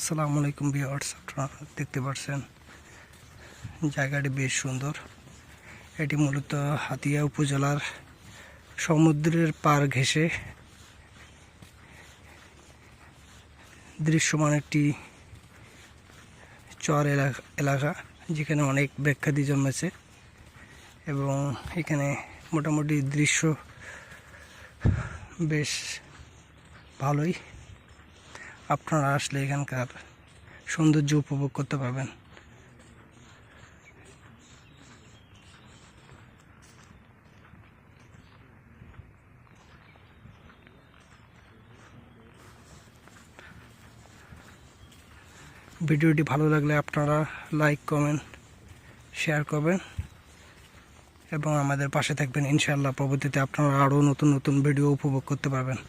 আসসালামু আলাইকুম ভিউয়ার্স, আপনারা দেখতে পাচ্ছেন জায়গাটি বেশ সুন্দর। এটি মূলত হাতিয়া উপজেলার সমুদ্রের পার ঘেঁষে দৃশ্যমান একটি চর এলাকা, যেখানে অনেক বৃক্ষাদি জন্মেছে এবং এখানে মোটামুটি দৃশ্য বেশ ভালোই। আপনারা আসলে এখানকার সৌন্দর্য উপভোগ করতে পারবেন। ভিডিওটি ভালো লাগলে আপনারা লাইক, কমেন্ট, শেয়ার করবেন এবং আমাদের পাশে থাকবেন। ইনশাআল্লাহ পরবর্তীতে আপনারা আরও নতুন নতুন ভিডিও উপভোগ করতে পারবেন।